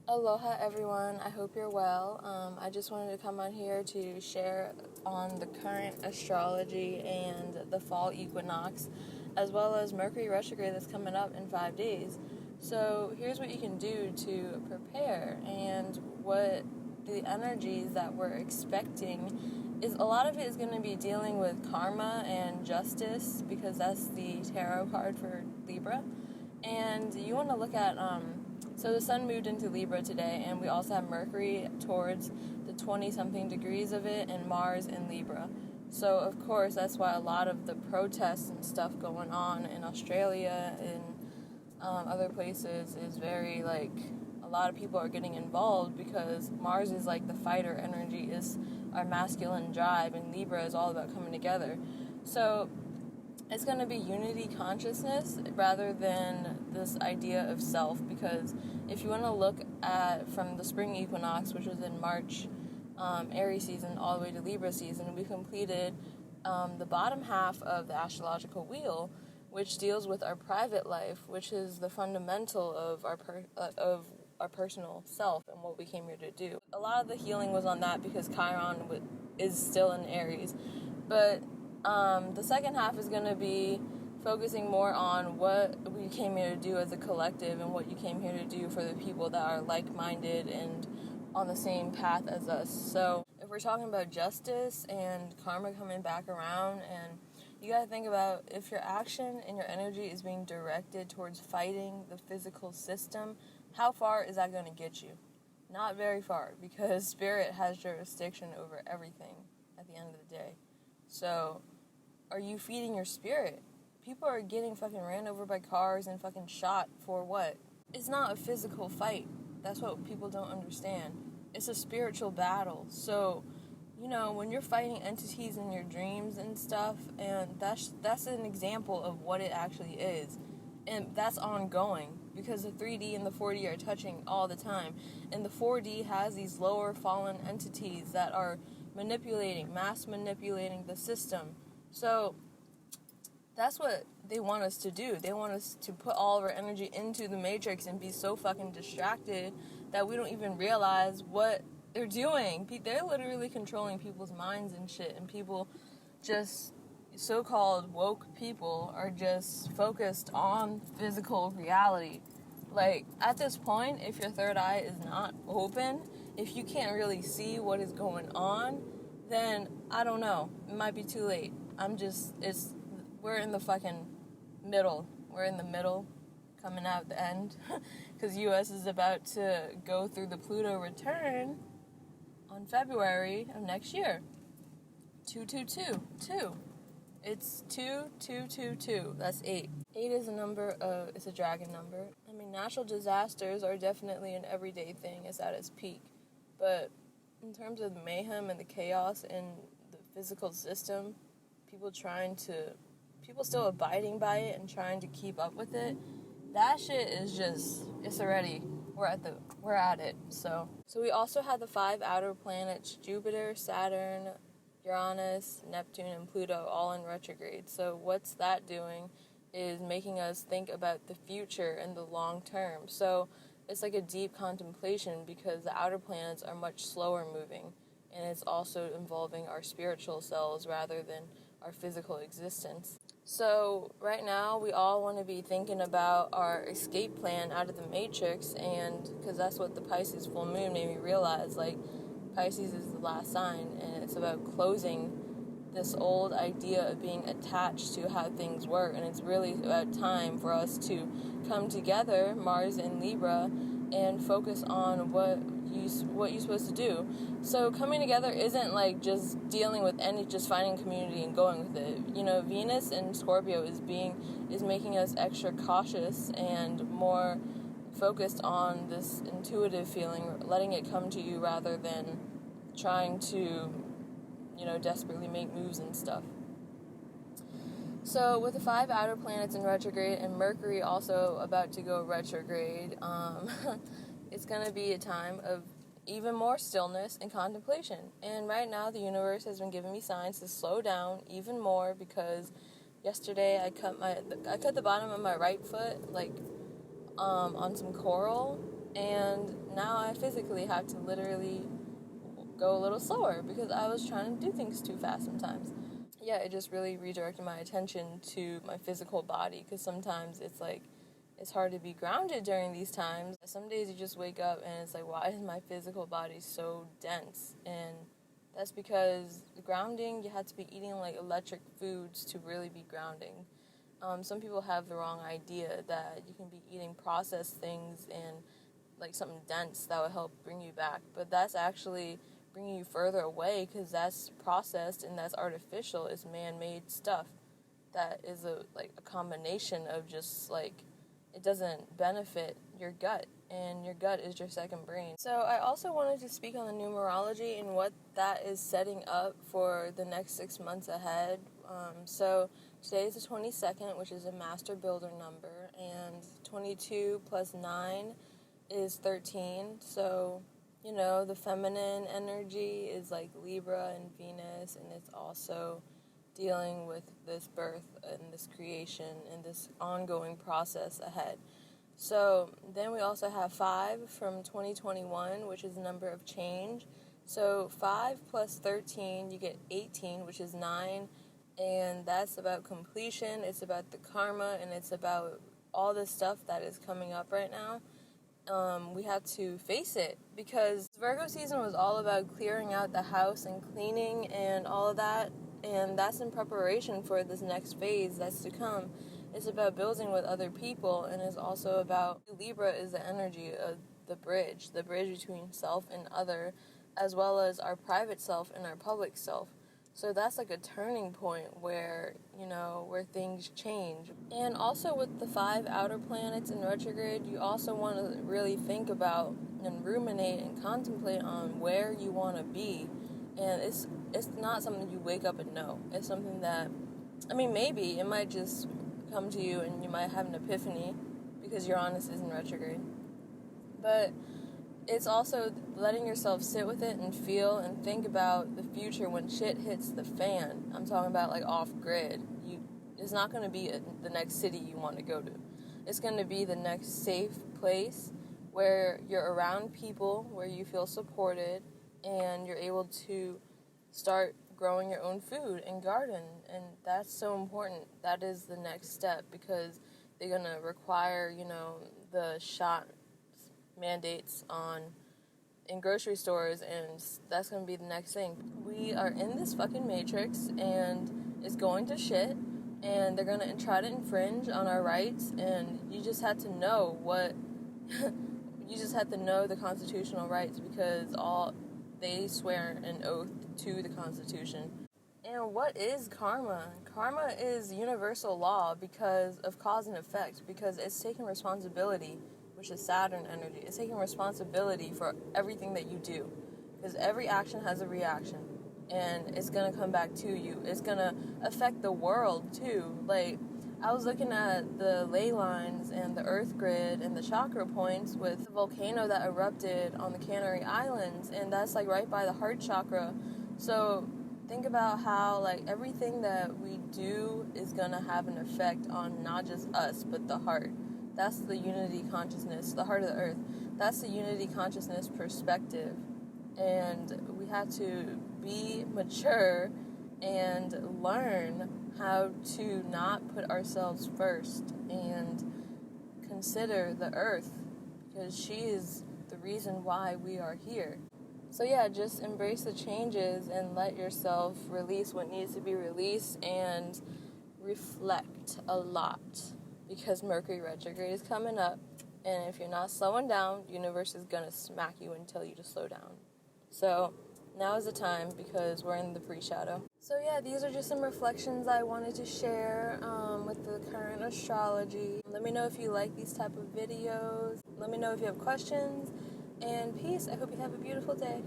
Aloha everyone, I hope you're well. I just wanted to come on here to share on the current astrology and the fall equinox, as well as Mercury retrograde that's coming up in 5 days. So here's what you can do to prepare, and what the energies that we're expecting is, a lot of it is going to be dealing with karma and justice, because that's the tarot card for Libra. And you want to look at so the sun moved into Libra today, and we also have Mercury towards the 20-something degrees of it, and Mars in Libra. So, of course, that's why a lot of the protests and stuff going on in Australia and other places is very, a lot of people are getting involved, because Mars is like the fighter energy, is our masculine drive, and Libra is all about coming together. So it's going to be unity consciousness rather than this idea of self, because if you want to look at from the spring equinox, which was in March, Aries season, all the way to Libra season, we completed the bottom half of the astrological wheel, which deals with our private life, which is the fundamental of our personal self and what we came here to do. A lot of the healing was on that because Chiron is still in Aries, but the second half is going to be focusing more on what we came here to do as a collective, and what you came here to do for the people that are like-minded and on the same path as us. So if we're talking about justice and karma coming back around, and you got to think about, if your action and your energy is being directed towards fighting the physical system, how far is that going to get you? Not very far, because spirit has jurisdiction over everything at the end of the day. So are you feeding your spirit? People are getting fucking ran over by cars and fucking shot for what? It's not a physical fight. That's what people don't understand. It's a spiritual battle. So, when you're fighting entities in your dreams and stuff, and that's an example of what it actually is. And that's ongoing, because the 3D and the 4D are touching all the time. And the 4D has these lower fallen entities that are mass manipulating the system. So that's what they want us to do. They want us to put all of our energy into the matrix and be so fucking distracted that we don't even realize what they're doing. They're literally controlling people's minds and shit, and people, just so-called woke people, are just focused on physical reality. At this point, if your third eye is not open, if you can't really see what is going on, then I don't know. It might be too late. We're in the fucking middle. We're in the middle, coming out the end, because U.S. is about to go through the Pluto return on February of next year. 222. It's 2222. That's 8. 8 is a number it's a dragon number. I mean, natural disasters are definitely an everyday thing. It's at its peak. But in terms of the mayhem and the chaos in the physical system, people still abiding by it and trying to keep up with it, that shit is we're at it. So we also have the 5 outer planets, Jupiter, Saturn, Uranus, Neptune, and Pluto, all in retrograde. So what's that doing is making us think about the future and the long term. So it's like a deep contemplation, because the outer planets are much slower moving, and it's also involving our spiritual selves rather than our physical existence. So right now we all want to be thinking about our escape plan out of the matrix, and because that's what the Pisces full moon made me realize. Pisces is the last sign, and it's about closing this old idea of being attached to how things work, and it's really about time for us to come together, Mars and Libra, and focus on what you're supposed to do. So coming together isn't just dealing with just finding community and going with it. Venus and Scorpio is making us extra cautious and more focused on this intuitive feeling, letting it come to you rather than trying to, desperately make moves and stuff. So with the 5 outer planets in retrograde and Mercury also about to go retrograde, it's going to be a time of even more stillness and contemplation. And right now the universe has been giving me signs to slow down even more, because yesterday I cut the bottom of my right foot on some coral, and now I physically have to literally go a little slower because I was trying to do things too fast sometimes. Yeah, it just really redirected my attention to my physical body, because sometimes it's hard to be grounded during these times. Some days you just wake up and it's like, why is my physical body so dense? And that's because grounding, you have to be eating like electric foods to really be grounding. Some people have the wrong idea that you can be eating processed things and like something dense that will help bring you back, but that's actually bringing you further away, because that's processed and that's artificial. It's man-made stuff that is a combination of just it doesn't benefit your gut, and your gut is your second brain. So I also wanted to speak on the numerology and what that is setting up for the next 6 months ahead. So today is the 22nd, which is a master builder number, and 22 plus 9 is 13. So, the feminine energy is like Libra and Venus, and it's also dealing with this birth and this creation and this ongoing process ahead. So then we also have 5 from 2021, which is a number of change. So 5 plus 13, you get 18, which is 9, and that's about completion. It's about the karma, and it's about all this stuff that is coming up right now. We have to face it, because Virgo season was all about clearing out the house and cleaning and all of that, and that's in preparation for this next phase that's to come. It's about building with other people, and it's also about, Libra is the energy of the bridge between self and other, as well as our private self and our public self. So that's like a turning point where, where things change. And also with the 5 outer planets in retrograde, you also want to really think about and ruminate and contemplate on where you want to be. And it's not something you wake up and know. It's something that, maybe it might just come to you and you might have an epiphany because Uranus is in retrograde. But it's also letting yourself sit with it and feel and think about the future when shit hits the fan. I'm talking about off-grid. It's not going to be the next city you want to go to. It's going to be the next safe place where you're around people, where you feel supported, and you're able to start growing your own food and garden. And that's so important. That is the next step, because they're going to require, the shot mandates in grocery stores, and that's going to be the next thing. We are in this fucking matrix, and it's going to shit, and they're going to try to infringe on our rights, and you just have to know you just have to know the constitutional rights, because they swear an oath to the Constitution. And what is karma? Karma is universal law because of cause and effect, because it's taking responsibility, which is Saturn energy. It's taking responsibility for everything that you do, because every action has a reaction, and it's going to come back to you. It's going to affect the world, too. I was looking at the ley lines and the earth grid and the chakra points with the volcano that erupted on the Canary Islands, and that's right by the heart chakra. So think about how everything that we do is going to have an effect on not just us, but the heart. That's the unity consciousness, the heart of the earth. That's the unity consciousness perspective. And we have to be mature and learn how to not put ourselves first and consider the earth, because she is the reason why we are here. So yeah, just embrace the changes and let yourself release what needs to be released, and reflect a lot, because Mercury retrograde is coming up, and if you're not slowing down, the universe is going to smack you and tell you to slow down. So now is the time, because we're in the pre-shadow. So yeah, these are just some reflections I wanted to share with the current astrology. Let me know if you like these type of videos. Let me know if you have questions. And peace. I hope you have a beautiful day.